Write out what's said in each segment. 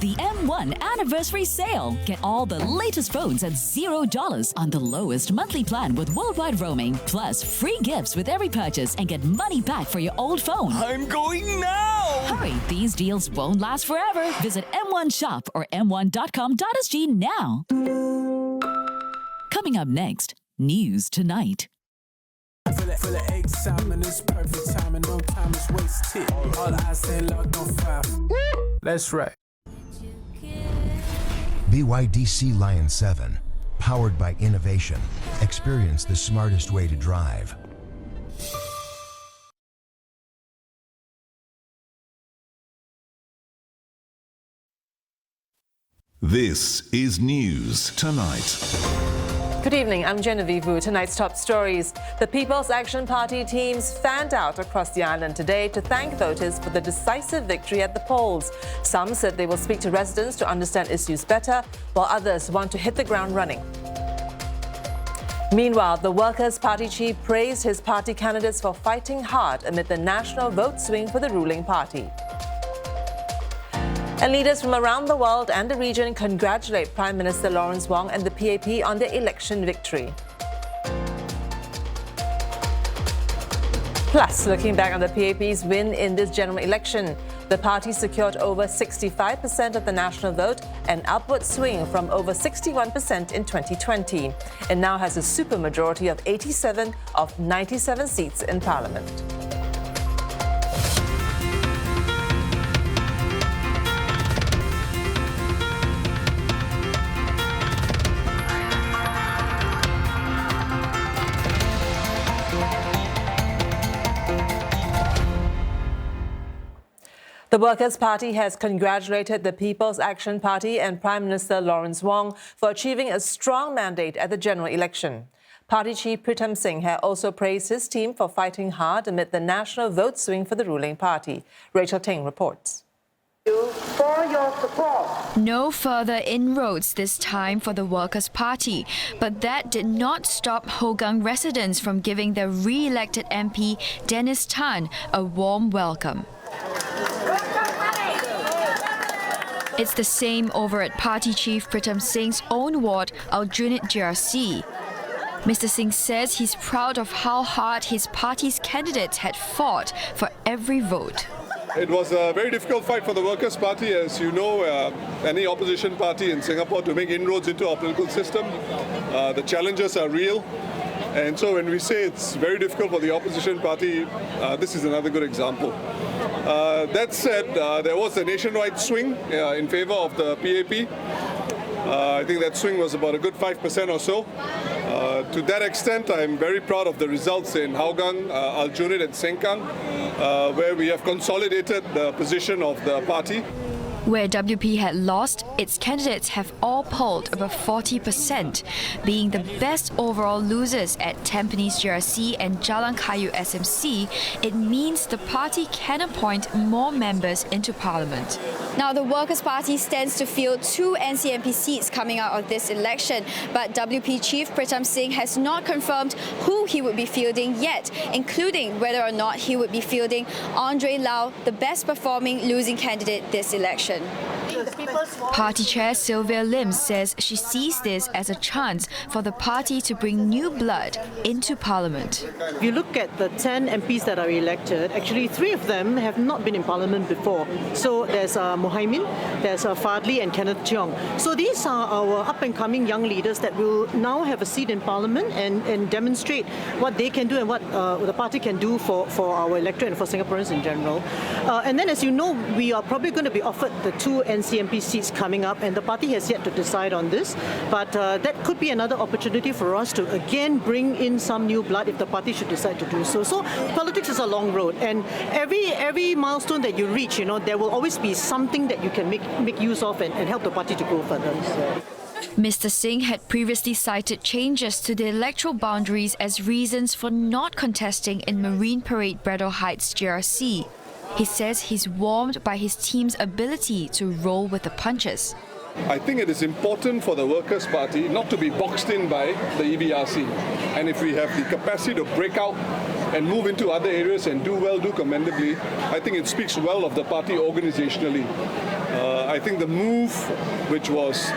the M1 Anniversary Sale. Get all the latest phones at $0 on the lowest monthly plan with worldwide roaming, plus free gifts with every purchase and get money back for your old phone. I'm going now! Hurry, these deals won't last forever. Visit M1 Shop or m1.com.sg now. Coming up next, News Tonight. Full of excitement, it's perfect timing, no time is wasted. All eyes stay locked on 5. That's right. BYDC Lion 7, powered by innovation. Experience the smartest way to drive. This is News Tonight. Good evening, I'm Genevieve Wu. Tonight's top stories. The People's Action Party teams fanned out across the island today to thank voters for the decisive victory at the polls. Some said they will speak to residents to understand issues better, while others want to hit the ground running. Meanwhile, the Workers' Party chief praised his party candidates for fighting hard amid the national vote swing for the ruling party. And leaders from around the world and the region congratulate Prime Minister Lawrence Wong and the PAP on their election victory. Plus, looking back on the PAP's win in this general election, the party secured over 65% of the national vote, an upward swing from over 61% in 2020, and now has a supermajority of 87 of 97 seats in parliament. The Workers' Party has congratulated the People's Action Party and Prime Minister Lawrence Wong for achieving a strong mandate at the general election. Party Chief Pritam Singh has also praised his team for fighting hard amid the national vote swing for the ruling party. Rachel Ting reports. For your support. No further inroads this time for the Workers' Party, but that did not stop Hougang residents from giving their re-elected MP Dennis Tan a warm welcome. It's the same over at Party Chief Pritam Singh's own ward, Aljunied GRC. Mr. Singh says he's proud of how hard his party's candidates had fought for every vote. It was a very difficult fight for the Workers' Party. As you know, any opposition party in Singapore to make inroads into our political system, the challenges are real. And so when we say it's very difficult for the opposition party, this is another good example. That said, there was a nationwide swing in favor of the PAP. I think that swing was about a good 5% or so. To that extent, I'm very proud of the results in Hougang, Aljunied and Sengkang, where we have consolidated the position of the party. Where WP had lost, its candidates have all polled above 40%, being the best overall losers at Tampines GRC and Jalan Kayu SMC. It means the party can appoint more members into parliament. Now, the Workers' Party stands to field 2 NCMP seats coming out of this election, but WP Chief Pritam Singh has not confirmed who he would be fielding yet, including whether or not he would be fielding Andre Lau, the best performing losing candidate this election. Party Chair Sylvia Lim says she sees this as a chance for the party to bring new blood into parliament. If you look at the 10 MPs that are elected, actually 3 of them have not been in parliament before. So there's Mohaimin, there's Fadli and Kenneth Cheong. So these are our up-and-coming young leaders that will now have a seat in parliament and demonstrate what they can do and what the party can do for our electorate and for Singaporeans in general. And then, as you know, we are probably going to be offered the 2 NCMP seats coming up, and the party has yet to decide on this. But that could be another opportunity for us to again bring in some new blood if the party should decide to do so. So politics is a long road, and every milestone that you reach, there will always be something that you can make use of and help the party to go further. Mr. Singh had previously cited changes to the electoral boundaries as reasons for not contesting in Marine Parade Braddell Heights GRC. He says he's warmed by his team's ability to roll with the punches. I think it is important for the Workers' Party not to be boxed in by the EBRC. And if we have the capacity to break out and move into other areas and do commendably, I think it speaks well of the party organizationally. I think the move, which was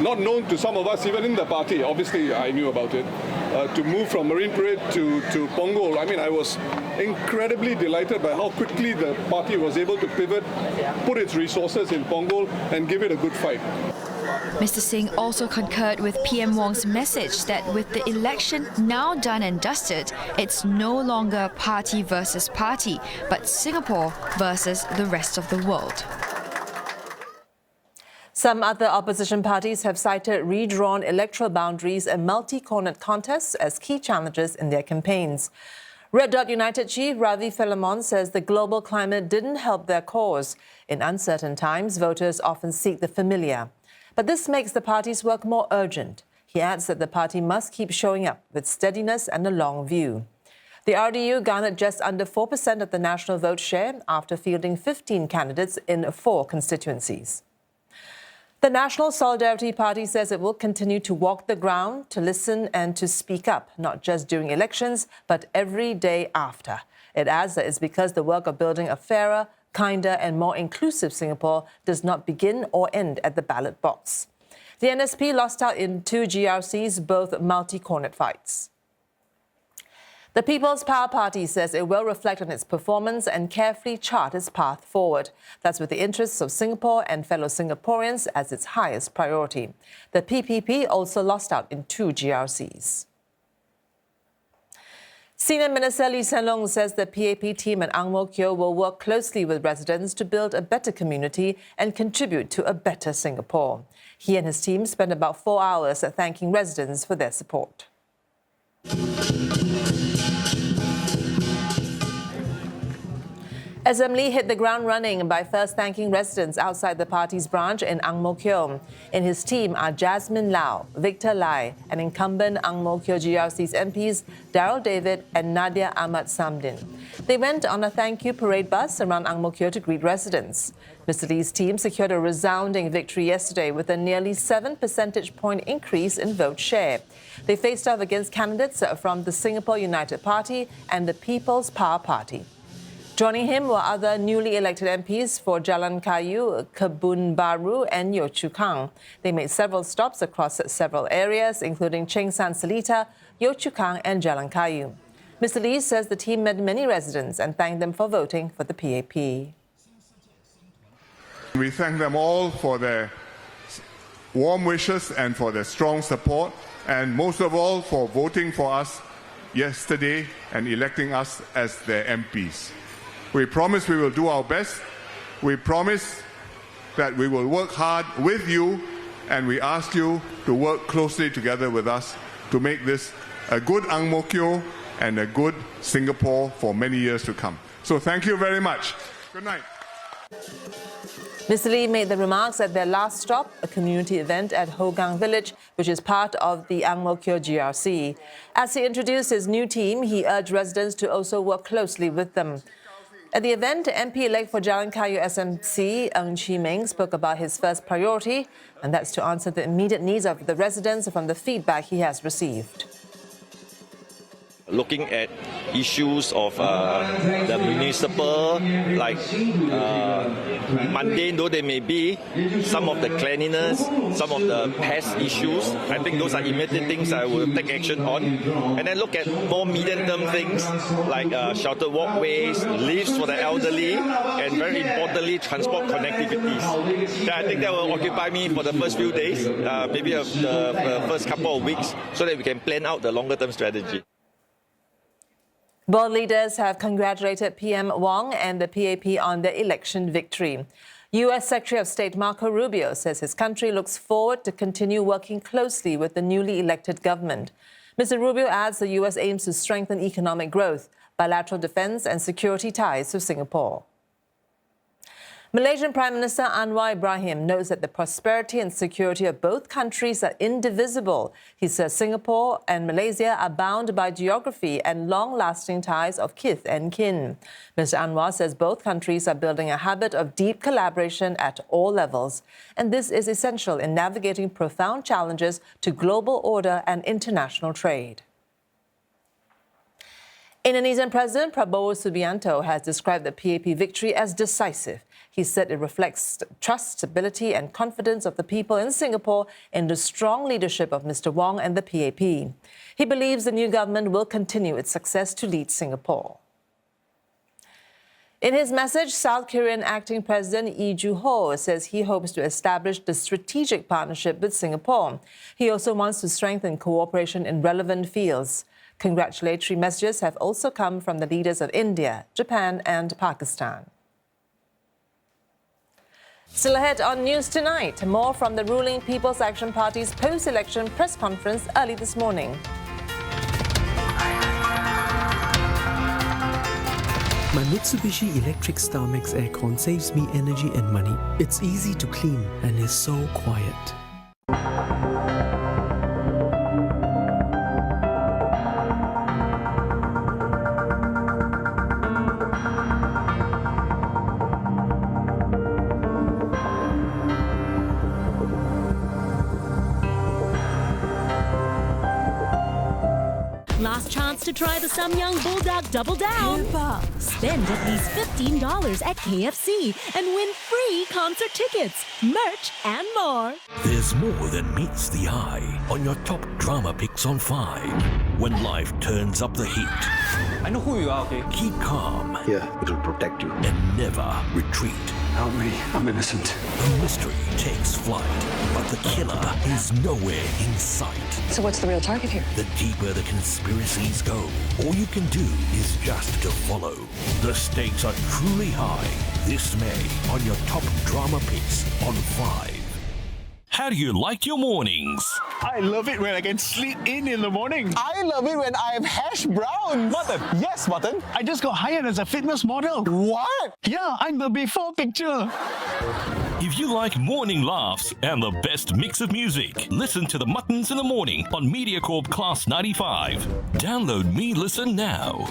not known to some of us, even in the party, obviously I knew about it, to move from Marine Parade to Punggol. I mean, I was incredibly delighted by how quickly the party was able to pivot, put its resources in Punggol and give it a good fight. Mr. Singh also concurred with PM Wong's message that with the election now done and dusted, it's no longer party versus party, but Singapore versus the rest of the world. Some other opposition parties have cited redrawn electoral boundaries and multi-cornered contests as key challenges in their campaigns. Red Dot United chief Ravi Philemon says the global climate didn't help their cause. In uncertain times, voters often seek the familiar. But this makes the party's work more urgent. He adds that the party must keep showing up with steadiness and a long view. The RDU garnered just under 4% of the national vote share after fielding 15 candidates in 4 constituencies. The National Solidarity Party says it will continue to walk the ground, to listen and to speak up, not just during elections, but every day after. It adds that it's because the work of building a fairer, kinder and more inclusive Singapore does not begin or end at the ballot box. The NSP lost out in 2 GRCs, both multi-cornered fights. The People's Power Party says it will reflect on its performance and carefully chart its path forward. That's with the interests of Singapore and fellow Singaporeans as its highest priority. The PPP also lost out in 2 GRCs. Senior Minister Lee Hsien Loong says the PAP team at Ang Mo Kio will work closely with residents to build a better community and contribute to a better Singapore. He and his team spent about 4 hours thanking residents for their support. SM Lee hit the ground running by first thanking residents outside the party's branch in Ang Mo Kio. In his team are Jasmine Lau, Victor Lai, and incumbent Ang Mo Kio GRC's MPs Daryl David and Nadia Ahmad Samdin. They went on a thank you parade bus around Ang Mo Kio to greet residents. Mr. Lee's team secured a resounding victory yesterday with a nearly 7 percentage point increase in vote share. They faced off against candidates from the Singapore United Party and the People's Power Party. Joining him were other newly elected MPs for Jalan Kayu, Kebun Baru and Yio Chu Kang. They made several stops across several areas, including Cheng San Seletar, Yio Chu Kang and Jalan Kayu. Mr. Lee says the team met many residents and thanked them for voting for the PAP. We thank them all for their warm wishes and for their strong support, and most of all for voting for us yesterday and electing us as their MPs. We promise we will do our best. We promise that we will work hard with you, and we ask you to work closely together with us to make this a good Ang Mo Kio and a good Singapore for many years to come. So thank you very much. Good night. Mr. Lee made the remarks at their last stop, a community event at Hougang Village, which is part of the Ang Mo Kio GRC. As he introduced his new team, he urged residents to also work closely with them. At the event, MP-elect for Jalan Kayu SMC, Ng Chee Meng, spoke about his first priority, and that's to answer the immediate needs of the residents from the feedback he has received. Looking at issues of the municipal, like mundane though they may be, some of the cleanliness, some of the pest issues, I think those are immediate things I will take action on. And then look at more medium-term things like sheltered walkways, lifts for the elderly, and very importantly, transport connectivities. I think that will occupy me for the first few days, maybe the first couple of weeks, so that we can plan out the longer-term strategy. Both leaders have congratulated PM Wong and the PAP on their election victory. U.S. Secretary of State Marco Rubio says his country looks forward to continue working closely with the newly elected government. Mr. Rubio adds the U.S. aims to strengthen economic growth, bilateral defense and security ties to Singapore. Malaysian Prime Minister Anwar Ibrahim notes that the prosperity and security of both countries are indivisible. He says Singapore and Malaysia are bound by geography and long-lasting ties of kith and kin. Mr. Anwar says both countries are building a habit of deep collaboration at all levels, and this is essential in navigating profound challenges to global order and international trade. Indonesian President Prabowo Subianto has described the PAP victory as decisive. He said it reflects trust, stability and confidence of the people in Singapore in the strong leadership of Mr. Wong and the PAP. He believes the new government will continue its success to lead Singapore. In his message, South Korean acting President Lee Joo-ho says he hopes to establish the strategic partnership with Singapore. He also wants to strengthen cooperation in relevant fields. Congratulatory messages have also come from the leaders of India, Japan and Pakistan. Still ahead on News Tonight, more from the ruling People's Action Party's post-election press conference early this morning. My Mitsubishi Electric StarMax aircon saves me energy and money. It's easy to clean and is so quiet. Last chance to try the Samyang Bulldog Double Down. Spend at least $15 at KFC and win free concert tickets, merch and more. There's more than meets the eye on your top drama picks on 5. When life turns up the heat. I know who you are, okay? Keep calm. Yeah, it'll protect you. And never retreat. Help me, I'm innocent. The mystery takes flight, but the killer is nowhere in sight. So what's the real target here? The deeper the conspiracies go, all you can do is just to follow. The stakes are truly high. This May on your top drama picks on 5. How do you like your mornings? I love it when I can sleep in the morning. I love it when I have hash browns. Mutton. Yes, Mutton. I just got hired as a fitness model. What? Yeah, I'm the before picture. If you like morning laughs and the best mix of music, listen to the Muttons in the Morning on Mediacorp Class 95. Download Me Listen now.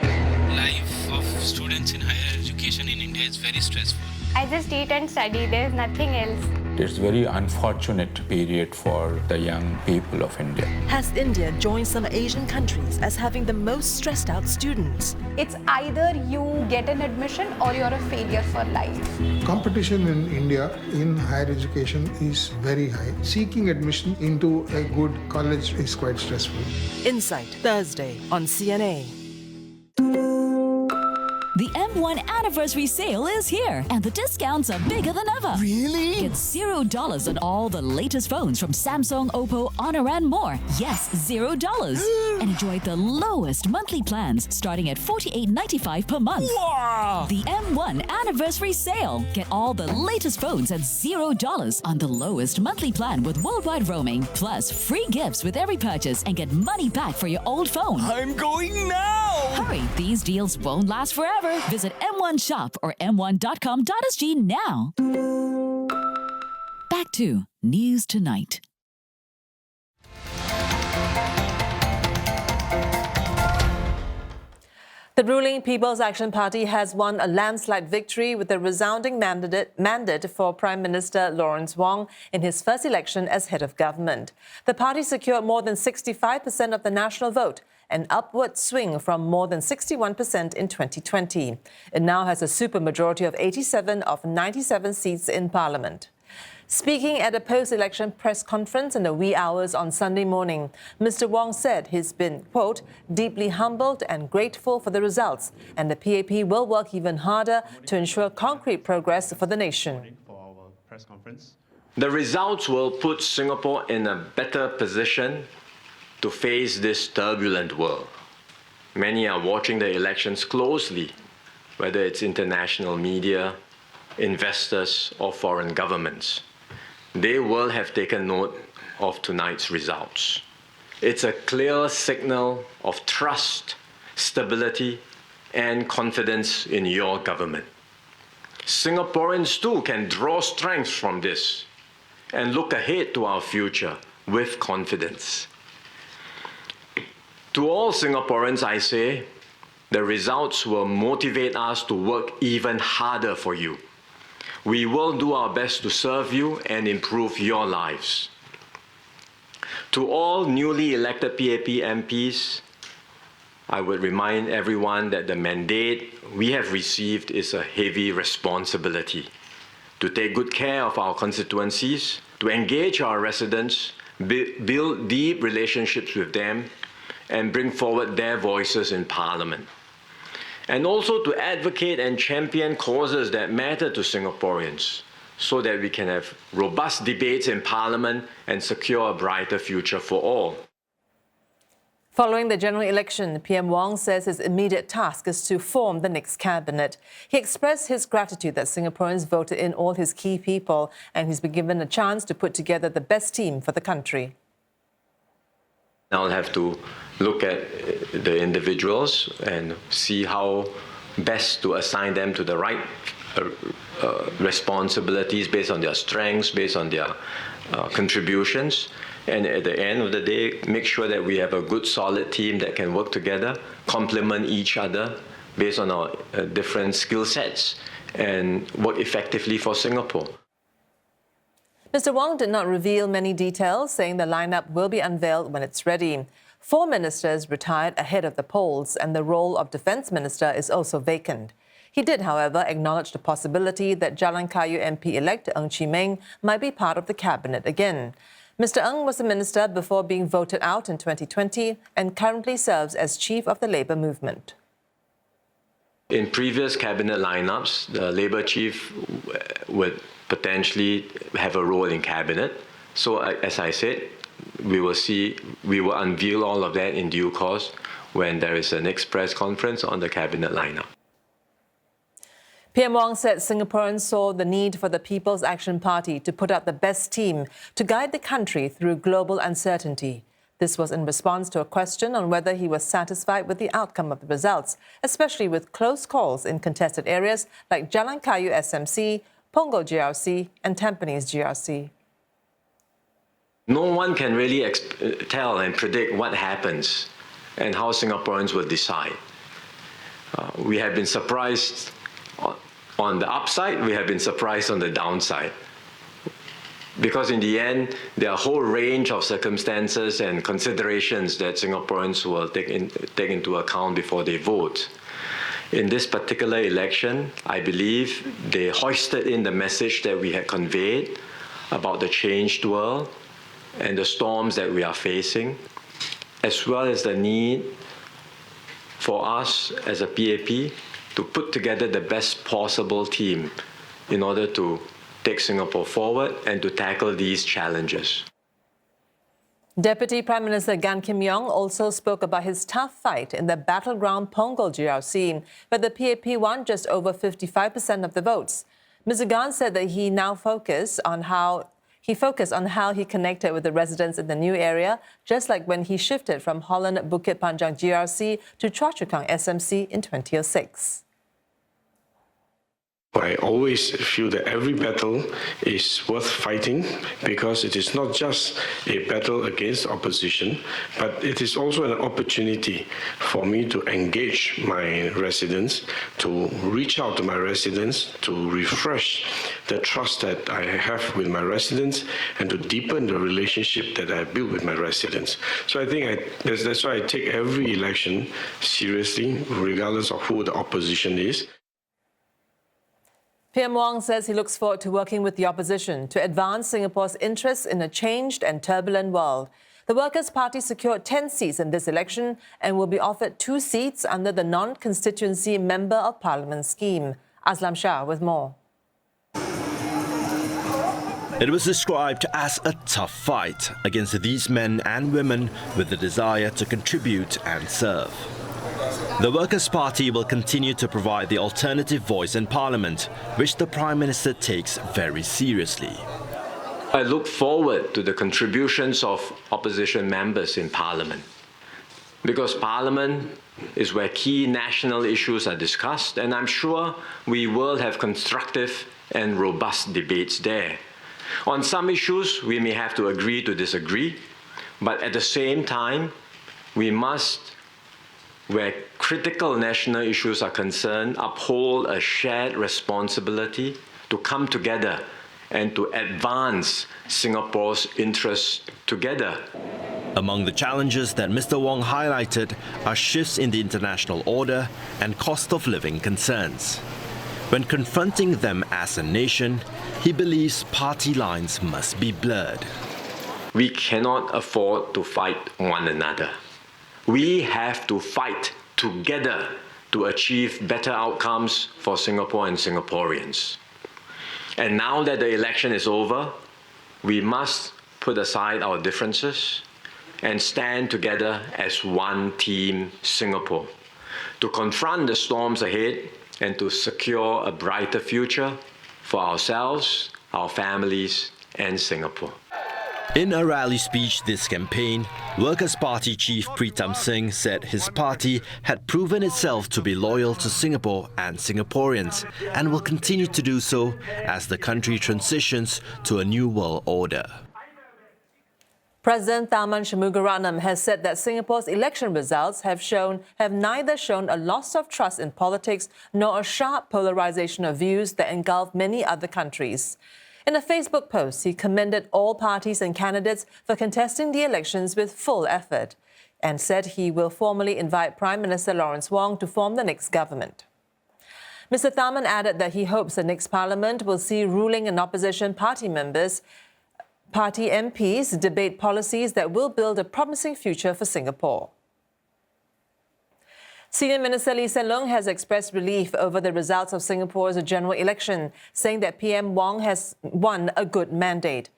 Life of students in higher education in India is very stressful. I just eat and study, there's nothing else. It's a very unfortunate period for the young people of India. Has India joined some Asian countries as having the most stressed out students? It's either you get an admission or you're a failure for life. Competition in India in higher education is very high. Seeking admission into a good college is quite stressful. Insight, Thursday on CNA. The M1 anniversary sale is here, and the discounts are bigger than ever. Really? Get $0 on all the latest phones from Samsung, Oppo, Honor, and more. Yes, $0. And enjoy the lowest monthly plans starting at $48.95 per month. Wow! The M1 anniversary sale. Get all the latest phones at $0 on the lowest monthly plan with worldwide roaming, plus free gifts with every purchase and get money back for your old phone. I'm going now! Hurry, these deals won't last forever. Visit M1 Shop or m1.com.sg now. Back to News Tonight. The ruling People's Action Party has won a landslide victory with a resounding mandate for Prime Minister Lawrence Wong in his first election as head of government. The party secured more than 65% of the national vote, an upward swing from more than 61% in 2020. It now has a supermajority of 87 of 97 seats in Parliament. Speaking at a post-election press conference in the wee hours on Sunday morning, Mr. Wong said he's been, quote, deeply humbled and grateful for the results, and the PAP will work even harder to ensure concrete progress for the nation. The results will put Singapore in a better position to face this turbulent world. Many are watching the elections closely, whether it's international media, investors, or foreign governments. They will have taken note of tonight's results. It's a clear signal of trust, stability, and confidence in your government. Singaporeans too can draw strength from this and look ahead to our future with confidence. To all Singaporeans, I say, the results will motivate us to work even harder for you. We will do our best to serve you and improve your lives. To all newly elected PAP MPs, I would remind everyone that the mandate we have received is a heavy responsibility to take good care of our constituencies, to engage our residents, build deep relationships with them, and bring forward their voices in Parliament. And also to advocate and champion causes that matter to Singaporeans so that we can have robust debates in Parliament and secure a brighter future for all. Following the general election, PM Wong says his immediate task is to form the next cabinet. He expressed his gratitude that Singaporeans voted in all his key people and he's been given a chance to put together the best team for the country. I'll have to look at the individuals and see how best to assign them to the right responsibilities based on their strengths, based on their contributions. And at the end of the day, make sure that we have a good, solid team that can work together, complement each other based on our different skill sets, and work effectively for Singapore. Mr. Wong did not reveal many details, saying the lineup will be unveiled when it's ready. 4 ministers retired ahead of the polls, and the role of Defence Minister is also vacant. He did, however, acknowledge the possibility that Jalan Kayu MP-elect Ng Chee Meng might be part of the cabinet again. Mr. Ng was a minister before being voted out in 2020 and currently serves as chief of the Labour movement. In previous cabinet lineups, the Labour chief would potentially have a role in cabinet. So, as I said, we will unveil all of that in due course when there is a next press conference on the cabinet lineup. PM Wong said Singaporeans saw the need for the People's Action Party to put up the best team to guide the country through global uncertainty. This was in response to a question on whether he was satisfied with the outcome of the results, especially with close calls in contested areas like Jalan Kayu SMC, Punggol GRC and Tampines GRC. No one can really tell and predict what happens and how Singaporeans will decide. We have been surprised on the upside, we have been surprised on the downside. Because in the end, there are a whole range of circumstances and considerations that Singaporeans will take into account before they vote. In this particular election, I believe they hoisted in the message that we had conveyed about the changed world and the storms that we are facing, as well as the need for us as a PAP to put together the best possible team in order to take Singapore forward and to tackle these challenges. Deputy Prime Minister Gan Kim Yong also spoke about his tough fight in the battleground Punggol GRC, where the PAP won just over 55% of the votes. Mr. Gan said that he now focused on how he connected with the residents in the new area, just like when he shifted from Holland Bukit Panjang GRC to Choa Chu Kang SMC in 2006. I always feel that every battle is worth fighting because it is not just a battle against opposition, but it is also an opportunity for me to engage my residents, to reach out to my residents, to refresh the trust that I have with my residents, and to deepen the relationship that I build with my residents. So I think that's why I take every election seriously, regardless of who the opposition is. PM Wong says he looks forward to working with the opposition to advance Singapore's interests in a changed and turbulent world. The Workers' Party secured 10 seats in this election and will be offered 2 seats under the non-constituency Member of Parliament scheme. Aslam Shah with more. It was described as a tough fight against these men and women with the desire to contribute and serve. The Workers' Party will continue to provide the alternative voice in Parliament, which the Prime Minister takes very seriously. I look forward to the contributions of opposition members in Parliament, because Parliament is where key national issues are discussed, and I'm sure we will have constructive and robust debates there. On some issues, we may have to agree to disagree, but at the same time, we must, where critical national issues are concerned, uphold a shared responsibility to come together and to advance Singapore's interests together. Among the challenges that Mr. Wong highlighted are shifts in the international order and cost of living concerns. When confronting them as a nation, he believes party lines must be blurred. We cannot afford to fight one another. We have to fight together to achieve better outcomes for Singapore and Singaporeans. And now that the election is over, we must put aside our differences and stand together as one team Singapore to confront the storms ahead and to secure a brighter future for ourselves, our families, and Singapore. In a rally speech this campaign, Workers' Party Chief Pritam Singh said his party had proven itself to be loyal to Singapore and Singaporeans and will continue to do so as the country transitions to a new world order. President Tharman Shanmugaratnam has said that Singapore's election results have neither shown a loss of trust in politics nor a sharp polarization of views that engulf many other countries. In a Facebook post, he commended all parties and candidates for contesting the elections with full effort and said he will formally invite Prime Minister Lawrence Wong to form the next government. Mr. Tharman added that he hopes the next parliament will see ruling and opposition party MPs debate policies that will build a promising future for Singapore. Senior Minister Lee Hsien Loong has expressed relief over the results of Singapore's general election, saying that PM Wong has won a good mandate.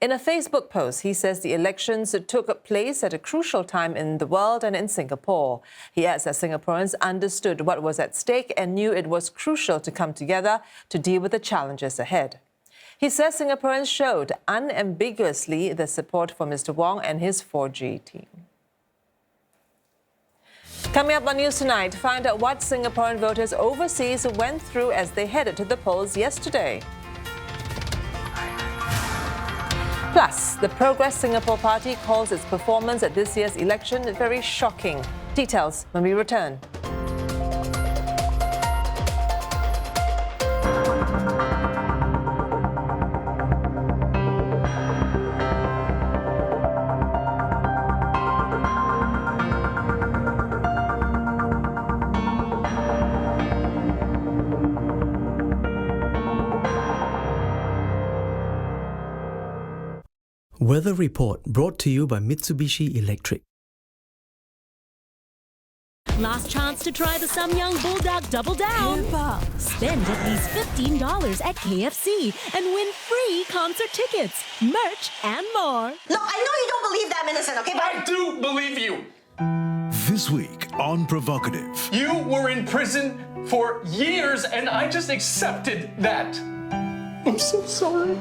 In a Facebook post, he says the elections took place at a crucial time in the world and in Singapore. He adds that Singaporeans understood what was at stake and knew it was crucial to come together to deal with the challenges ahead. He says Singaporeans showed unambiguously the support for Mr. Wong and his 4G team. Coming up on News Tonight, find out what Singaporean voters overseas went through as they headed to the polls yesterday. Plus, the Progress Singapore Party calls its performance at this year's election very shocking. Details when we return. Weather Report brought to you by Mitsubishi Electric. Last chance to try the Samyang Bulldog Double Down. Spend at least $15 at KFC and win free concert tickets, merch, and more. No, I know you don't believe that, Innocent, okay? But I do believe you. This week on Provocative. You were in prison for years and I just accepted that. I'm so sorry.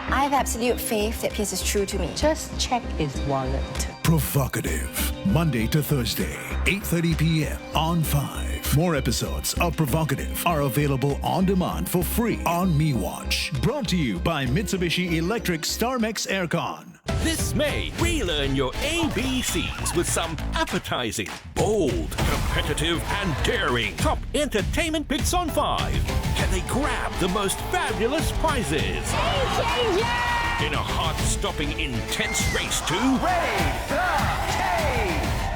I have absolute faith that Pierce is true to me. Just check his wallet. Provocative. Monday to Thursday, 8:30 p.m. on 5. More episodes of Provocative are available on demand for free on MeWatch. Brought to you by Mitsubishi Electric StarMax Aircon. This May, relearn your ABCs with some appetizing, bold, competitive, and daring top entertainment picks on 5. Can they grab the most fabulous prizes? In a heart-stopping, intense race to...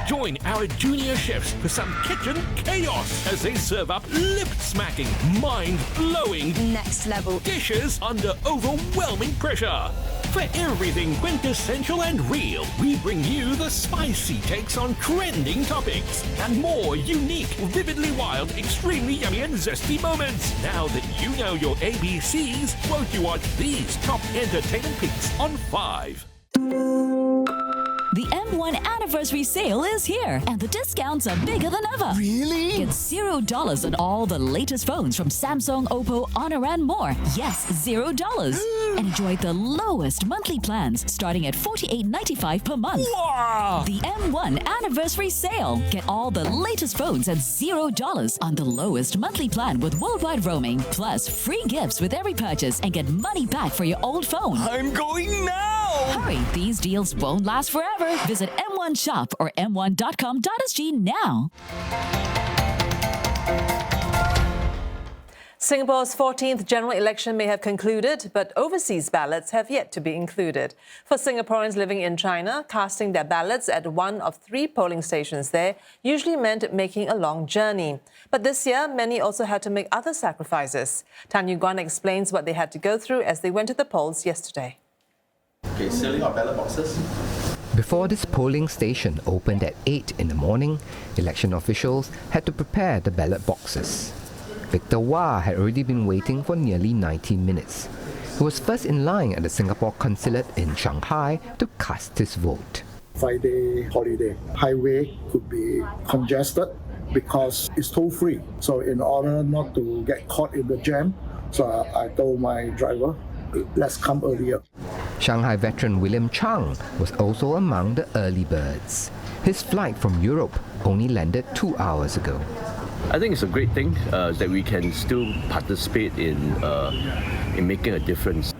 Join our junior chefs for some kitchen chaos as they serve up lip-smacking, mind-blowing, next-level dishes under overwhelming pressure. For everything quintessential and real, we bring you the spicy takes on trending topics and more unique, vividly wild, extremely yummy and zesty moments. Now that you know your ABCs, won't you watch these top entertainment peaks on 5? The M1 anniversary sale is here, and the discounts are bigger than ever. Really? Get $0 on all the latest phones from Samsung, Oppo, Honor, and more. Yes, $0. And enjoy the lowest monthly plans starting at $48.95 per month. Wow! The M1 anniversary sale. Get all the latest phones at $0 on the lowest monthly plan with worldwide roaming, plus free gifts with every purchase and get money back for your old phone. I'm going now! Hurry, these deals won't last forever. Visit M1 Shop or m1.com.sg now. Singapore's 14th general election may have concluded, but overseas ballots have yet to be included. For Singaporeans living in China, casting their ballots at one of 3 polling stations there usually meant making a long journey. But this year, many also had to make other sacrifices. Tan Yu Guan explains what they had to go through as they went to the polls yesterday. Okay, sealing our ballot boxes. Before this polling station opened at 8 in the morning, election officials had to prepare the ballot boxes. Victor Wah had already been waiting for nearly 90 minutes. He was first in line at the Singapore consulate in Shanghai to cast his vote. 5-day holiday. Highway could be congested because it's toll-free. So in order not to get caught in the jam, so I told my driver, let's come earlier. Shanghai veteran William Chang was also among the early birds. His flight from Europe only landed 2 hours ago. I think it's a great thing that we can still participate in making a difference.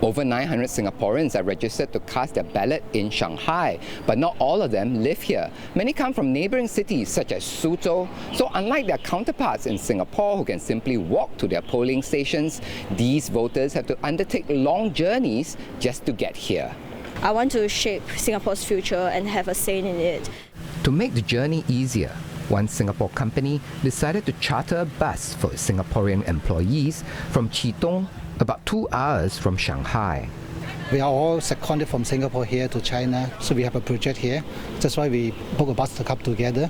Over 900 Singaporeans are registered to cast their ballot in Shanghai, but not all of them live here. Many come from neighbouring cities such as Suzhou. So unlike their counterparts in Singapore who can simply walk to their polling stations, these voters have to undertake long journeys just to get here. I want to shape Singapore's future and have a say in it. To make the journey easier, one Singapore company decided to charter a bus for Singaporean employees from Chitong, about 2 hours from Shanghai. We are all seconded from Singapore here to China, so we have a project here. That's why we book a bus to come together.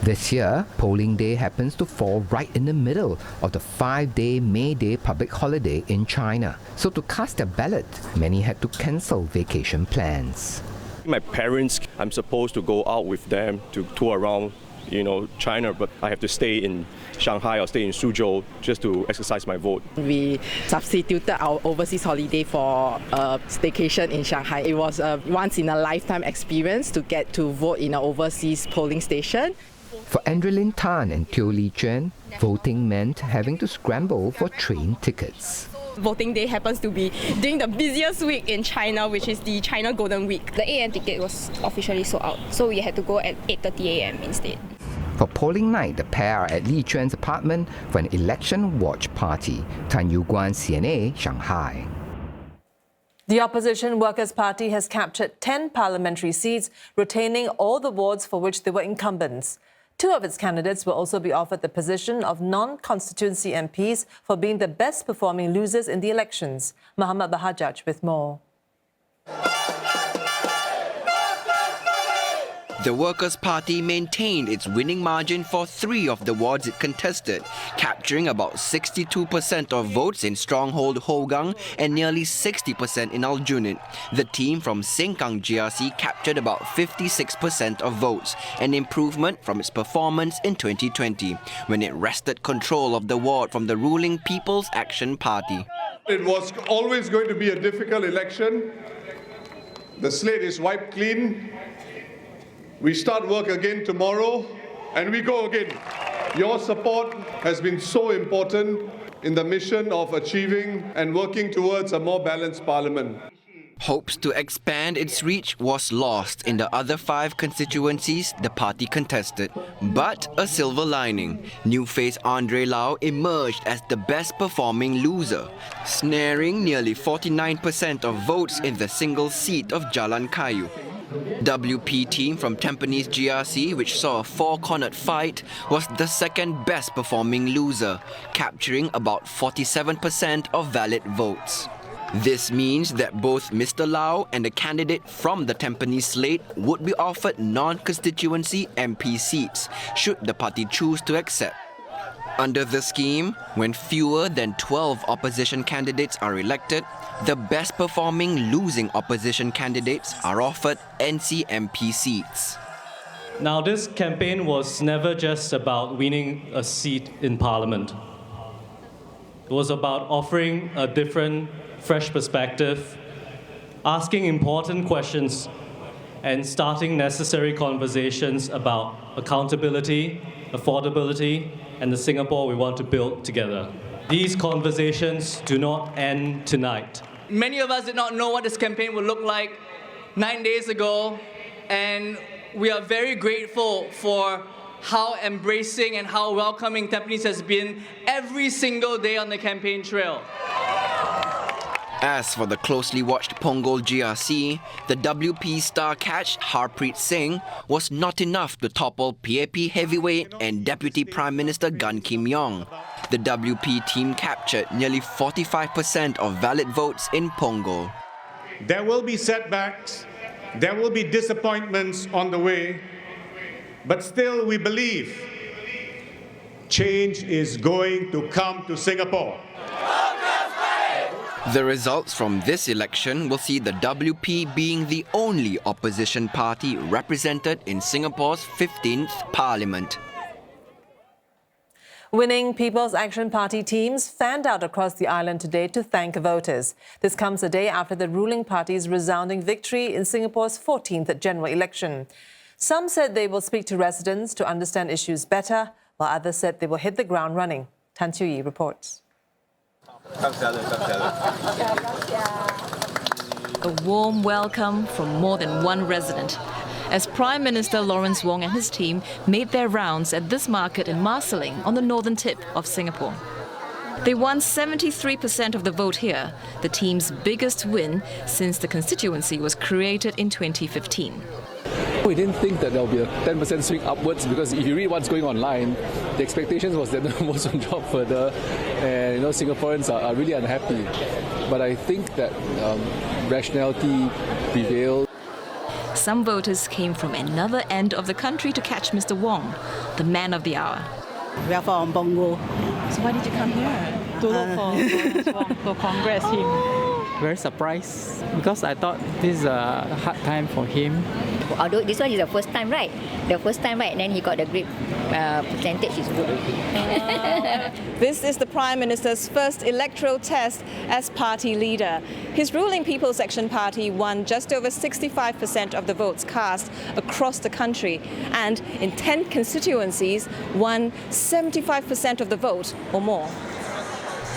This year, polling day happens to fall right in the middle of the 5-day May Day public holiday in China. So to cast their ballot, many had to cancel vacation plans. My parents, I'm supposed to go out with them to tour around China, but I have to stay in Shanghai or stay in Suzhou just to exercise my vote. We substituted our overseas holiday for a staycation in Shanghai. It was a once-in-a-lifetime experience to get to vote in an overseas polling station. For Andrelyn Tan and Teo Lee Chuan, voting meant having to scramble for train tickets. Voting day happens to be during the busiest week in China, which is the China Golden Week. The 8 AM ticket was officially sold out, so we had to go at 8:30 AM instead. For polling night, the pair are at Lee Chuan's apartment for an election watch party. Tan Yu Guan, CNA, Shanghai. The Opposition Workers' Party has captured 10 parliamentary seats, retaining all the wards for which they were incumbents. 2 of its candidates will also be offered the position of non-constituency MPs for being the best-performing losers in the elections. Muhammad Bahajaj with more. The Workers' Party maintained its winning margin for 3 of the wards it contested, capturing about 62% of votes in stronghold Hougang and nearly 60% in Aljunied. The team from Sengkang GRC captured about 56% of votes, an improvement from its performance in 2020, when it wrested control of the ward from the ruling People's Action Party. It was always going to be a difficult election. The slate is wiped clean. We start work again tomorrow, and we go again. Your support has been so important in the mission of achieving and working towards a more balanced parliament. Hopes to expand its reach was lost in the other 5 constituencies the party contested. But a silver lining, new face Andre Lau emerged as the best-performing loser, snaring nearly 49% of votes in the single seat of Jalan Kayu. WP team from Tampines GRC, which saw a 4-cornered fight, was the second best performing loser, capturing about 47% of valid votes. This means that both Mr. Lau and the candidate from the Tampines slate would be offered non-constituency MP seats, should the party choose to accept. Under the scheme, when fewer than 12 opposition candidates are elected, the best-performing losing opposition candidates are offered NCMP seats. Now, this campaign was never just about winning a seat in Parliament. It was about offering a different, fresh perspective, asking important questions, and starting necessary conversations about accountability, affordability, and the Singapore we want to build together. These conversations do not end tonight. Many of us did not know what this campaign would look like 9 days ago, and we are very grateful for how embracing and how welcoming Tampines has been every single day on the campaign trail. As for the closely watched Punggol GRC, the WP star catch Harpreet Singh was not enough to topple PAP heavyweight and Deputy Prime Minister Gan Kim Yong. The WP team captured nearly 45% of valid votes in Punggol. There will be setbacks, there will be disappointments on the way, but still we believe change is going to come to Singapore. The results from this election will see the WP being the only opposition party represented in Singapore's 15th Parliament. Winning People's Action Party teams fanned out across the island today to thank voters. This comes a day after the ruling party's resounding victory in Singapore's 14th general election. Some said they will speak to residents to understand issues better, while others said they will hit the ground running. Tan Chiu Yi reports. A warm welcome from more than one resident as Prime Minister Lawrence Wong and his team made their rounds at this market in Marsiling on the northern tip of Singapore. They won 73% of the vote here, the team's biggest win since the constituency was created in 2015. We didn't think that there will be a 10% swing upwards because if you read what's going online, the expectations was that the numbers would drop further and Singaporeans are really unhappy. But I think that rationality prevailed. Some voters came from another end of the country to catch Mr. Wong, the man of the hour. We are from Punggol. So why did you come here? To look for Lawrence Wong, to congrats him. Very surprised because I thought this is a hard time for him. Although this one is the first time, right? The first time, right? And then he got a great percentage is good. This is the Prime Minister's first electoral test as party leader. His ruling People's Action Party won just over 65% of the votes cast across the country and in 10 constituencies won 75% of the vote or more.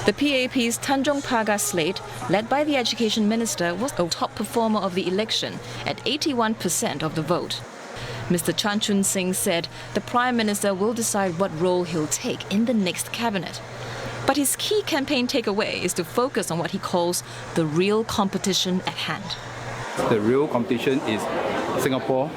The PAP's Tanjong Pagar slate, led by the Education Minister, was the top performer of the election at 81% of the vote. Mr. Chan Chun Sing said the Prime Minister will decide what role he'll take in the next cabinet. But his key campaign takeaway is to focus on what he calls the real competition at hand. The real competition is Singapore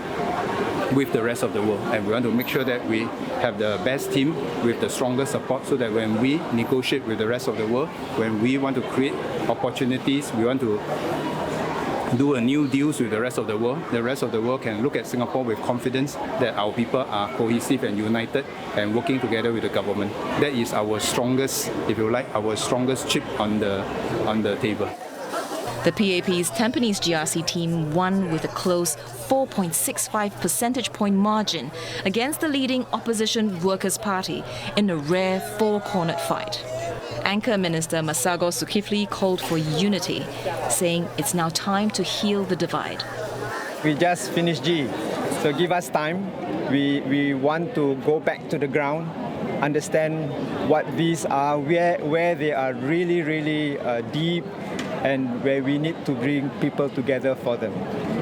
with the rest of the world, and we want to make sure that we have the best team with the strongest support so that when we negotiate with the rest of the world, when we want to create opportunities, we want to do a new deals with the rest of the world can look at Singapore with confidence that our people are cohesive and united and working together with the government. That is our strongest, if you like, our strongest chip on the table. The PAP's Tampines GRC team won with a close 4.65 percentage point margin against the leading opposition Workers' Party in a rare four-cornered fight. Anchor Minister Masagos Zulkifli called for unity, saying it's now time to heal the divide. We just finished G, so give us time. We want to go back to the ground, understand what these are, where they are really deep, and where we need to bring people together for them.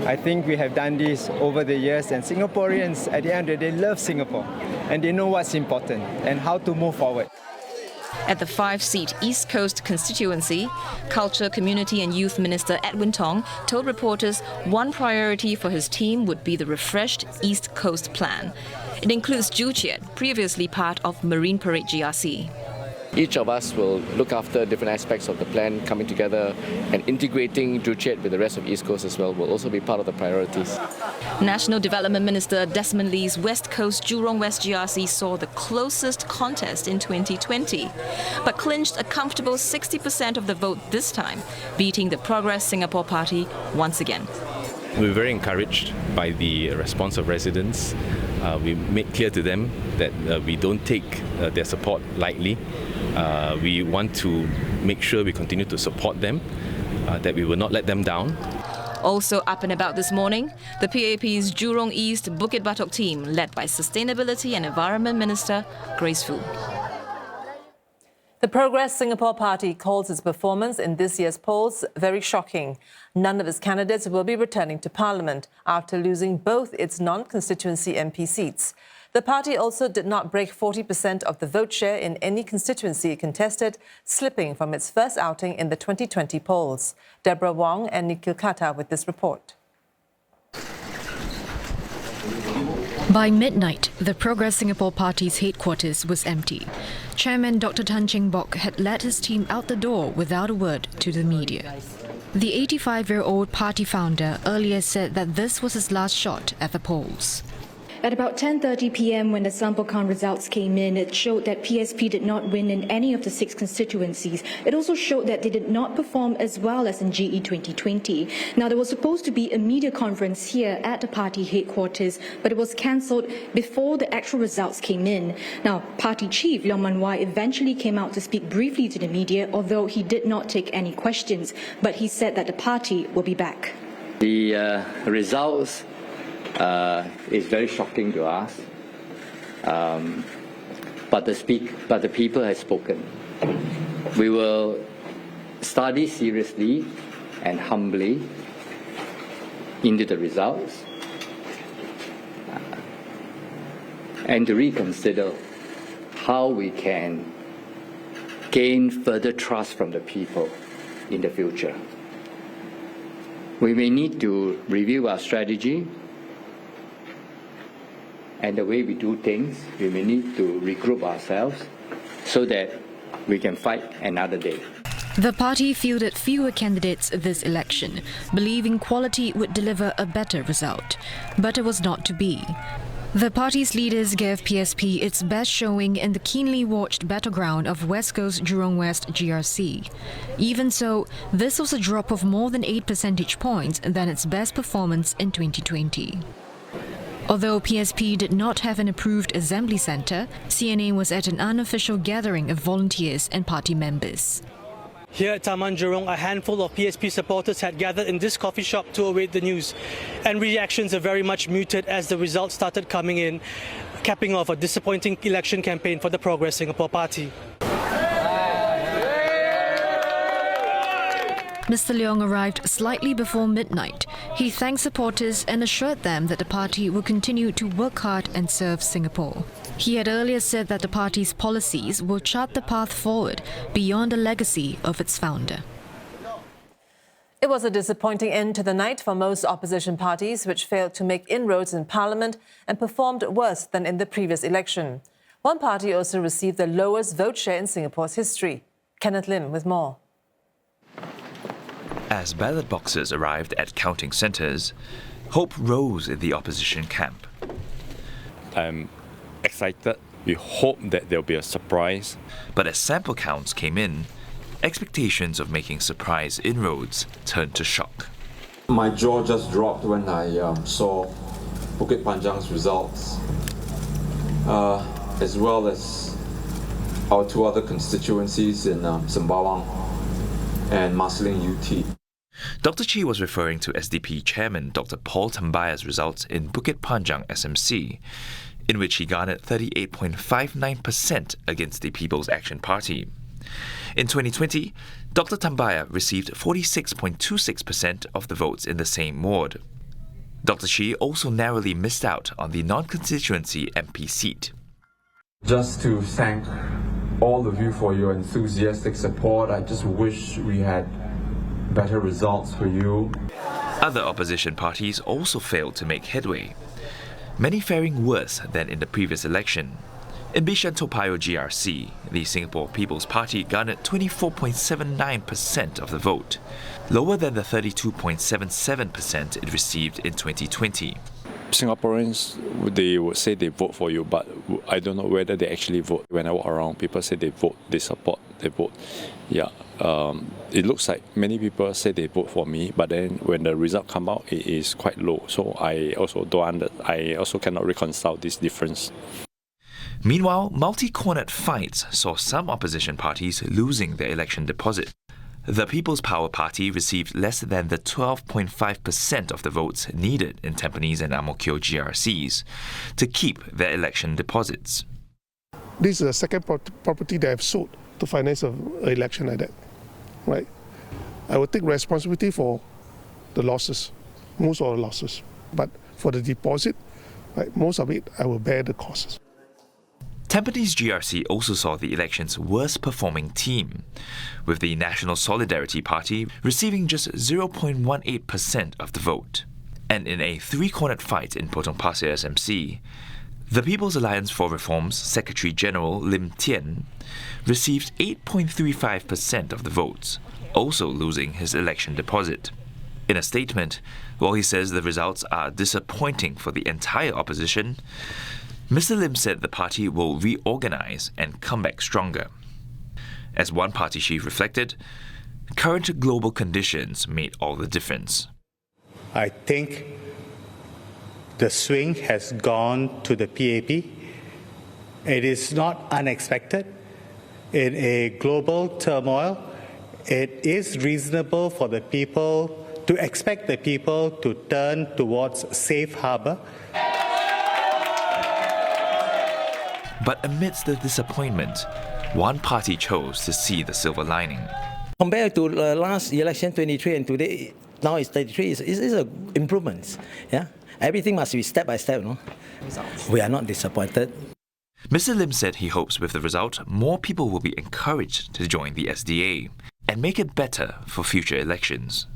I think we have done this over the years, and Singaporeans, at the end of the day, love Singapore, and they know what's important and how to move forward. At the 5-seat East Coast constituency, Culture, Community and Youth Minister Edwin Tong told reporters one priority for his team would be the refreshed East Coast plan. It includes Joo Chiat, previously part of Marine Parade GRC. Each of us will look after different aspects of the plan, coming together and integrating Joo Chiat with the rest of East Coast as well will also be part of the priorities. National Development Minister Desmond Lee's West Coast Jurong West GRC saw the closest contest in 2020, but clinched a comfortable 60% of the vote this time, beating the Progress Singapore Party once again. We're very encouraged by the response of residents. We made clear to them that we don't take their support lightly. We want to make sure we continue to support them, that we will not let them down. Also up and about this morning, the PAP's Jurong East Bukit Batok team, led by Sustainability and Environment Minister Grace Fu. The Progress Singapore Party calls its performance in this year's polls very shocking. None of its candidates will be returning to Parliament after losing both its non-constituency MP seats. The party also did not break 40% of the vote share in any constituency it contested, slipping from its first outing in the 2020 polls. Deborah Wong and Nikhil Kata with this report. By midnight, the Progress Singapore Party's headquarters was empty. Chairman Dr. Tan Cheng Bock had led his team out the door without a word to the media. The 85-year-old party founder earlier said that this was his last shot at the polls. At about 10:30 p.m. when the sample count results came in, it showed that PSP did not win in any of the 6 constituencies. It also showed that they did not perform as well as in GE 2020. Now, there was supposed to be a media conference here at the party headquarters, but it was cancelled before the actual results came in. Now, party chief Leong Man Wai eventually came out to speak briefly to the media, although he did not take any questions, but he said that the party will be back. The results is very shocking to us, but the people have spoken. We will study seriously and humbly into the results and to reconsider how we can gain further trust from the people in the future. We may need to review our strategy and the way we do things. We may need to regroup ourselves so that we can fight another day. The party fielded fewer candidates this election, believing quality would deliver a better result. But it was not to be. The party's leaders gave PSP its best showing in the keenly watched battleground of West Coast Jurong West GRC. Even so, this was a drop of more than 8 percentage points than its best performance in 2020. Although PSP did not have an approved assembly centre, CNA was at an unofficial gathering of volunteers and party members. Here at Taman Jurong, a handful of PSP supporters had gathered in this coffee shop to await the news. And reactions are very much muted as the results started coming in, capping off a disappointing election campaign for the Progress Singapore Party. Mr. Leong arrived slightly before midnight. He thanked supporters and assured them that the party will continue to work hard and serve Singapore. He had earlier said that the party's policies will chart the path forward beyond the legacy of its founder. It was a disappointing end to the night for most opposition parties, which failed to make inroads in Parliament and performed worse than in the previous election. One party also received the lowest vote share in Singapore's history. Kenneth Lim with more. As ballot boxes arrived at counting centres, hope rose in the opposition camp. I'm excited. We hope that there'll be a surprise. But as sample counts came in, expectations of making surprise inroads turned to shock. My jaw just dropped when I saw Bukit Panjang's results, as well as our 2 other constituencies in Sembawang and Marsiling UT. Dr. Chi was referring to SDP Chairman Dr. Paul Tambaya's results in Bukit Panjang SMC, in which he garnered 38.59% against the People's Action Party. In 2020, Dr. Tambaya received 46.26% of the votes in the same ward. Dr. Chi also narrowly missed out on the non-constituency MP seat. Just to thank all of you for your enthusiastic support. I just wish we had better results for you. Other opposition parties also failed to make headway, many faring worse than in the previous election. In Bishan Toa Payoh GRC, the Singapore People's Party garnered 24.79% of the vote, lower than the 32.77% it received in 2020. Singaporeans, they would say they vote for you, but I don't know whether they actually vote. When I walk around, people say they vote, they support, they vote. Yeah, it looks like many people say they vote for me, but then when the result come out, it is quite low. So I also cannot reconcile this difference. Meanwhile, multi-cornered fights saw some opposition parties losing their election deposit. The People's Power Party received less than the 12.5% of the votes needed in Tampines and Ang Mo Kio GRCs to keep their election deposits. This is the second property that I've sold to finance an election like that. Right? I will take responsibility for the losses, most of the losses. But for the deposit, Right? Most of it, I will bear the costs. Tampines GRC also saw the election's worst performing team, with the National Solidarity Party receiving just 0.18% of the vote. And in a three-cornered fight in Potong Pasir SMC, the People's Alliance for Reform's Secretary General Lim Tian received 8.35% of the votes, also losing his election deposit. In a statement, while he says the results are disappointing for the entire opposition, Mr. Lim said the party will reorganize and come back stronger. As one party chief reflected, current global conditions made all the difference. I think the swing has gone to the PAP. It is not unexpected. In a global turmoil, it is reasonable for the people to expect the people to turn towards safe harbor. But amidst the disappointment, one party chose to see the silver lining. Compared to the last election, 23, and today, now it's 33, it's an improvement. Yeah? Everything must be step by step. No? We are not disappointed. Mr. Lim said he hopes with the result, more people will be encouraged to join the SDA and make it better for future elections.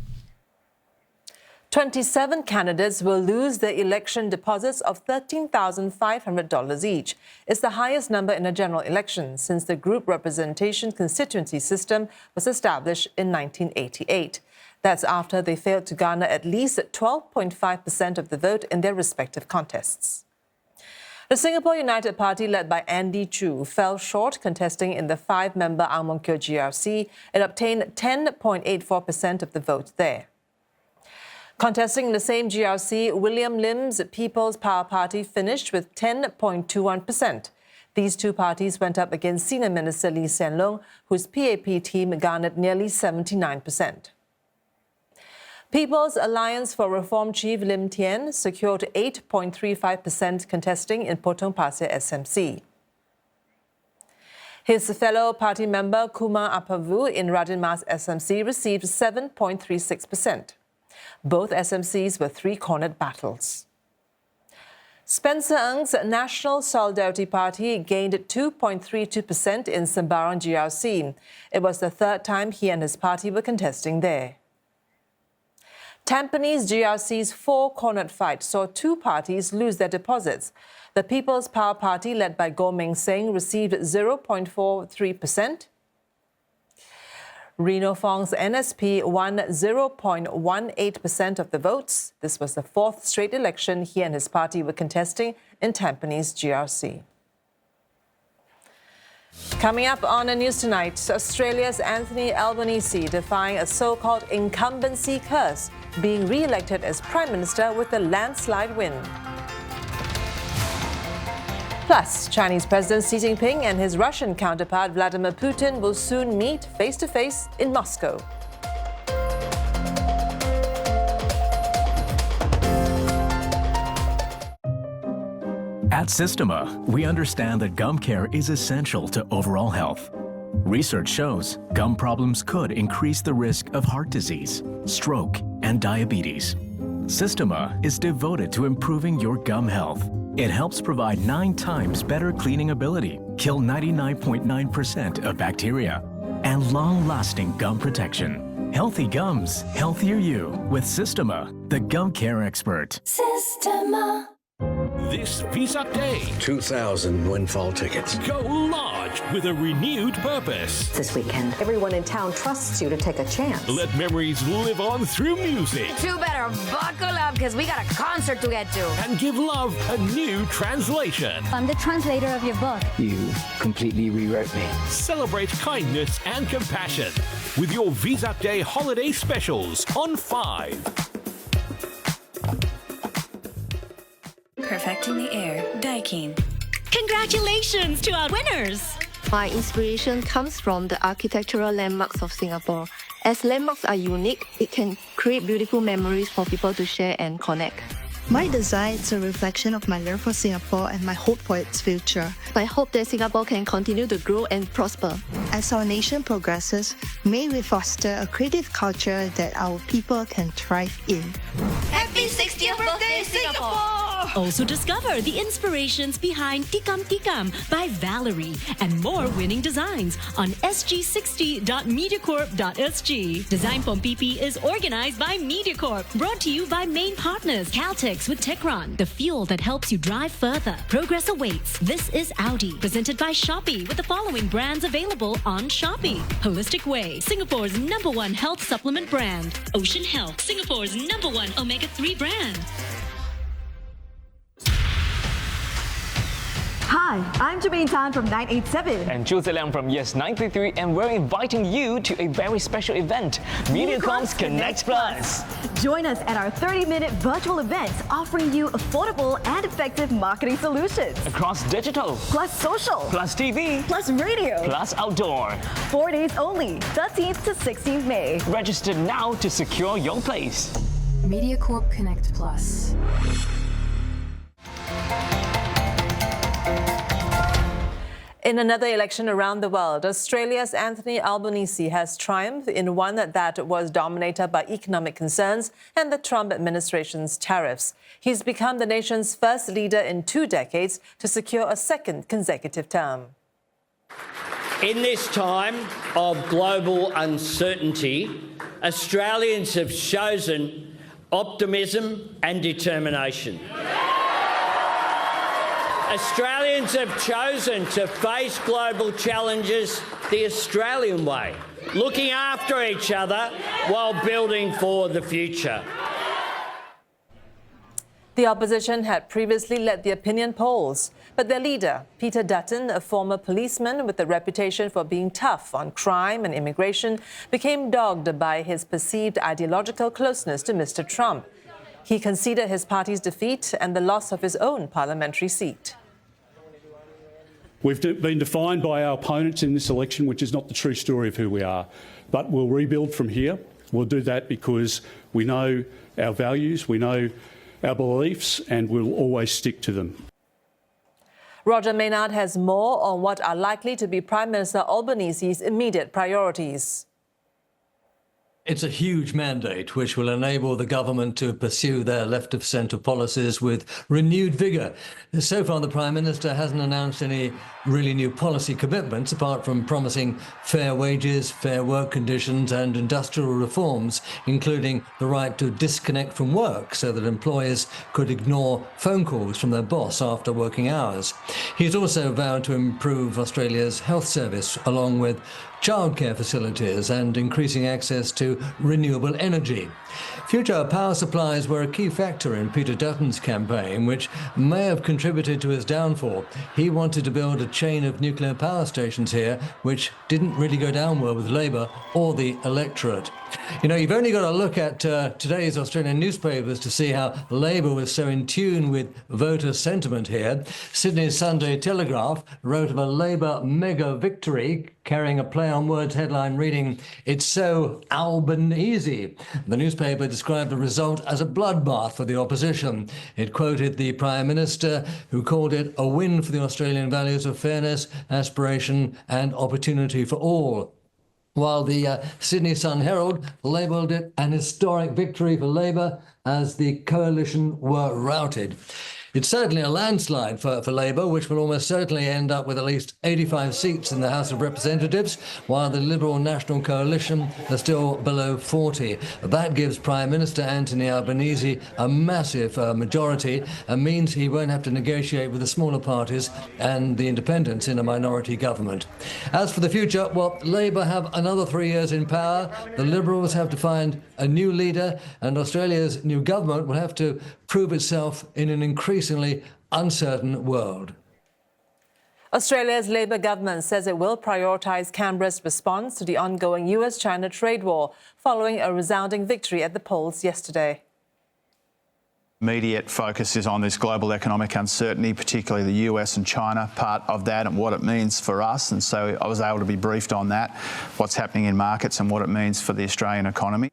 27 candidates will lose their election deposits of $13,500 each. It's the highest number in a general election since the group representation constituency system was established in 1988. That's after they failed to garner at least 12.5% of the vote in their respective contests. The Singapore United Party, led by Andy Chu, fell short contesting in the 5-member Ang Mo Kio GRC and obtained 10.84% of the vote there. Contesting in the same GRC, William Lim's People's Power Party finished with 10.21%. These two parties went up against Senior Minister Lee Hsien Loong, whose PAP team garnered nearly 79%. People's Alliance for Reform chief Lim Tian secured 8.35% contesting in Potong Pasir SMC. His fellow party member Kumar Apavu in Radin Mas SMC received 7.36%. Both SMCs were three-cornered battles. Spencer Ng's National Solidarity Party gained 2.32% in Sembarang GRC. It was the third time he and his party were contesting there. Tampines GRC's four-cornered fight saw two parties lose their deposits. The People's Power Party, led by Goh Meng Seng, received 0.43%. Reno Fong's NSP won 0.18% of the votes. This was the fourth straight election he and his party were contesting in Tampines GRC. Coming up on the news tonight, Australia's Anthony Albanese defying a so-called incumbency curse, being re-elected as Prime Minister with a landslide win. Plus, Chinese President Xi Jinping and his Russian counterpart Vladimir Putin will soon meet face-to-face in Moscow. At Systema, we understand that gum care is essential to overall health. Research shows gum problems could increase the risk of heart disease, stroke, and diabetes. Systema is devoted to improving your gum health. It helps provide 9 times better cleaning ability, kill 99.9% of bacteria, and long-lasting gum protection. Healthy gums, healthier you with Systema, the gum care expert. Systema. This Visa Day, 2,000 windfall tickets. Go large with a renewed purpose. This weekend, everyone in town trusts you to take a chance. Let memories live on through music. You better buckle up because we got a concert to get to. And give love a new translation. I'm the translator of your book. You completely rewrote me. Celebrate kindness and compassion with your Visa Day holiday specials on 5. Perfecting the air, Daikin. Congratulations to our winners! My inspiration comes from the architectural landmarks of Singapore. As landmarks are unique, it can create beautiful memories for people to share and connect. My design is a reflection of my love for Singapore and my hope for its future. I hope that Singapore can continue to grow and prosper. As our nation progresses, may we foster a creative culture that our people can thrive in. Happy 60th birthday, Singapore! Also discover the inspirations behind Tikam Tikam by Valerie and more winning designs on sg60.mediacorp.sg. Design from PP is organized by Mediacorp. Brought to you by main partners Caltex with Techron, the fuel that helps you drive further. Progress awaits. This is Audi, presented by Shopee with the following brands available on Shopee. Holistic Way, Singapore's #1 health supplement brand. Ocean Health, Singapore's #1 omega-3 brand. Hi, I'm Jermaine Tan from 987. And Jose Liang from Yes 93, and we're inviting you to a very special event, Mediacorp's Connect Plus. Join us at our 30-minute virtual events offering you affordable and effective marketing solutions. Across digital, plus social, plus TV, plus radio, plus outdoor. 4 days only, 13th to 16th May. Register now to secure your place. Mediacorp Connect Plus. In another election around the world, Australia's Anthony Albanese has triumphed in one that was dominated by economic concerns and the Trump administration's tariffs. He's become the nation's first leader in 2 decades to secure a second consecutive term. In this time of global uncertainty, Australians have chosen optimism and determination. Australians have chosen to face global challenges the Australian way, looking after each other while building for the future. The opposition had previously led the opinion polls, but their leader, Peter Dutton, a former policeman with a reputation for being tough on crime and immigration, became dogged by his perceived ideological closeness to Mr. Trump. He conceded his party's defeat and the loss of his own parliamentary seat. We've been defined by our opponents in this election, which is not the true story of who we are. But we'll rebuild from here. We'll do that because we know our values, we know our beliefs, and we'll always stick to them. Roger Maynard has more on what are likely to be Prime Minister Albanese's immediate priorities. It's a huge mandate which will enable the government to pursue their left-of-centre policies with renewed vigour. So far, the Prime Minister hasn't announced any really new policy commitments, apart from promising fair wages, fair work conditions and industrial reforms, including the right to disconnect from work so that employers could ignore phone calls from their boss after working hours. He's also vowed to improve Australia's health service, along with childcare facilities and increasing access to renewable energy. Future power supplies were a key factor in Peter Dutton's campaign, which may have contributed to his downfall. He wanted to build a chain of nuclear power stations here, which didn't really go down well with Labour or the electorate. You know, you've only got to look at today's Australian newspapers to see how Labour was so in tune with voter sentiment here. Sydney's Sunday Telegraph wrote of a Labour mega victory, carrying a play on words headline reading, "It's so Albanese." The newspaper described the result as a bloodbath for the opposition. It quoted the Prime Minister, who called it a win for the Australian values of fairness, aspiration and opportunity for all. While the Sydney Sun Herald labelled it an historic victory for Labour as the coalition were routed. It's certainly a landslide for Labour, which will almost certainly end up with at least 85 seats in the House of Representatives, while the Liberal National Coalition are still below 40. That gives Prime Minister Anthony Albanese a massive majority and means he won't have to negotiate with the smaller parties and the independents in a minority government. As for the future, well, Labour have another 3 years in power. The Liberals have to find a new leader, and Australia's new government will have to prove itself in an increasingly uncertain world. Australia's Labor government says it will prioritise Canberra's response to the ongoing US-China trade war following a resounding victory at the polls yesterday. Immediate focus is on this global economic uncertainty, particularly the US and China part of that and what it means for us. And so I was able to be briefed on that, what's happening in markets and what it means for the Australian economy.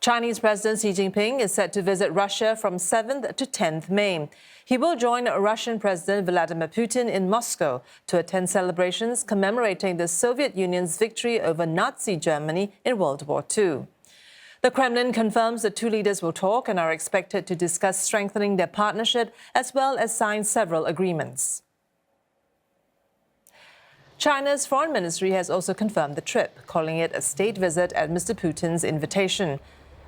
Chinese President Xi Jinping is set to visit Russia from 7th to 10th May. He will join Russian President Vladimir Putin in Moscow to attend celebrations commemorating the Soviet Union's victory over Nazi Germany in World War II. The Kremlin confirms the two leaders will talk and are expected to discuss strengthening their partnership as well as sign several agreements. China's foreign ministry has also confirmed the trip, calling it a state visit at Mr. Putin's invitation.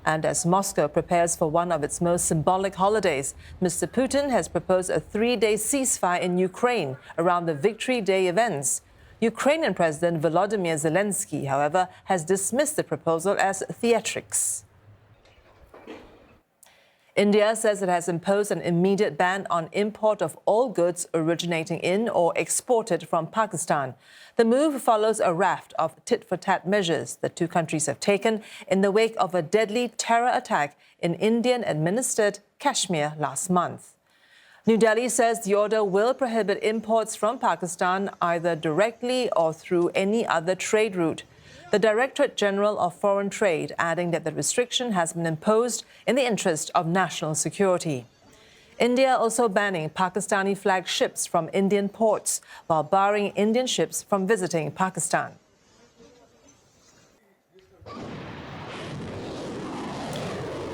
And as Moscow prepares for one of its most symbolic holidays, Mr. Putin has proposed a 3-day ceasefire in Ukraine around the Victory Day events. Ukrainian President Volodymyr Zelensky, however, has dismissed the proposal as theatrics. India says it has imposed an immediate ban on import of all goods originating in or exported from Pakistan. The move follows a raft of tit-for-tat measures the two countries have taken in the wake of a deadly terror attack in Indian-administered Kashmir last month. New Delhi says the order will prohibit imports from Pakistan either directly or through any other trade route. The Directorate General of Foreign Trade adding that the restriction has been imposed in the interest of national security. India also banning Pakistani-flagged ships from Indian ports while barring Indian ships from visiting Pakistan.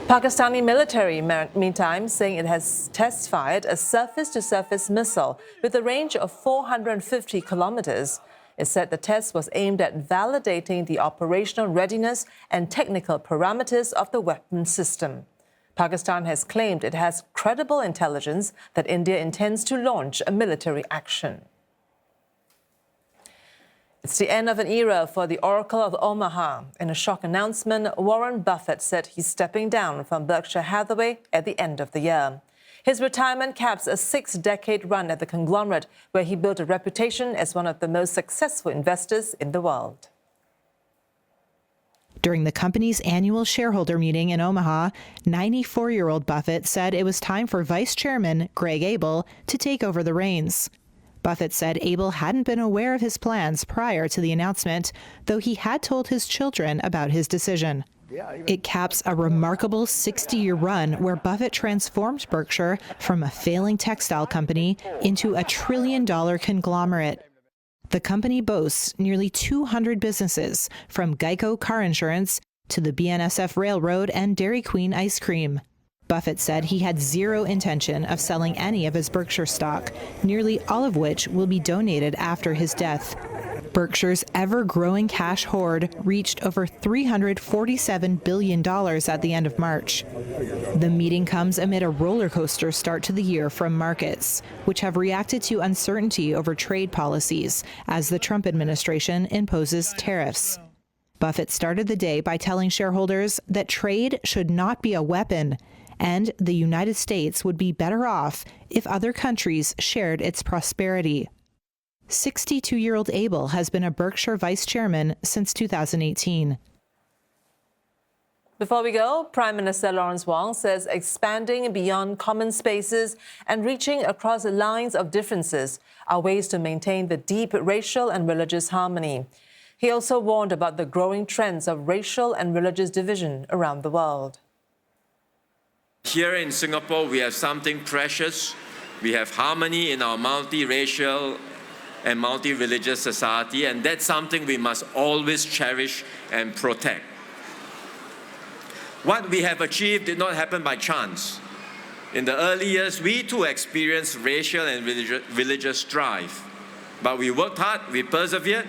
Pakistani military, meantime, saying it has test-fired a surface-to-surface missile with a range of 450 kilometers. It said the test was aimed at validating the operational readiness and technical parameters of the weapon system. Pakistan has claimed it has credible intelligence that India intends to launch a military action. It's the end of an era for the Oracle of Omaha. In a shock announcement, Warren Buffett said he's stepping down from Berkshire Hathaway at the end of the year. His retirement caps a 6-decade run at the conglomerate, where he built a reputation as one of the most successful investors in the world. During the company's annual shareholder meeting in Omaha, 94-year-old Buffett said it was time for Vice Chairman Greg Abel to take over the reins. Buffett said Abel hadn't been aware of his plans prior to the announcement, though he had told his children about his decision. It caps a remarkable 60-year run where Buffett transformed Berkshire from a failing textile company into a trillion-dollar conglomerate. The company boasts nearly 200 businesses, from Geico car insurance to the BNSF Railroad and Dairy Queen ice cream. Buffett said he had zero intention of selling any of his Berkshire stock, nearly all of which will be donated after his death. Berkshire's ever-growing cash hoard reached over $347 billion at the end of March. The meeting comes amid a roller coaster start to the year from markets, which have reacted to uncertainty over trade policies as the Trump administration imposes tariffs. Buffett started the day by telling shareholders that trade should not be a weapon, and the United States would be better off if other countries shared its prosperity. 62-year-old Abel has been a Berkshire vice chairman since 2018. Before we go, Prime Minister Lawrence Wong says expanding beyond common spaces and reaching across lines of differences are ways to maintain the deep racial and religious harmony. He also warned about the growing trends of racial and religious division around the world. Here in Singapore, we have something precious. We have harmony in our multiracial and multi-religious society, and that's something we must always cherish and protect. What we have achieved did not happen by chance. In the early years, we too experienced racial and religious strife, but we worked hard, we persevered.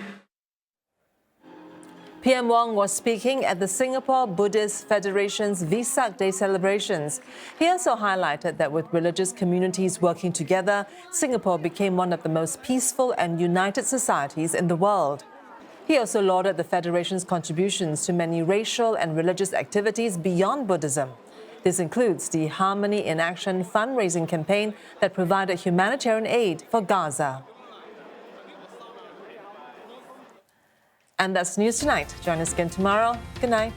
PM Wong was speaking at the Singapore Buddhist Federation's Vesak Day celebrations. He also highlighted that with religious communities working together, Singapore became one of the most peaceful and united societies in the world. He also lauded the Federation's contributions to many racial and religious activities beyond Buddhism. This includes the Harmony in Action fundraising campaign that provided humanitarian aid for Gaza. And that's News Tonight. Join us again tomorrow. Good night.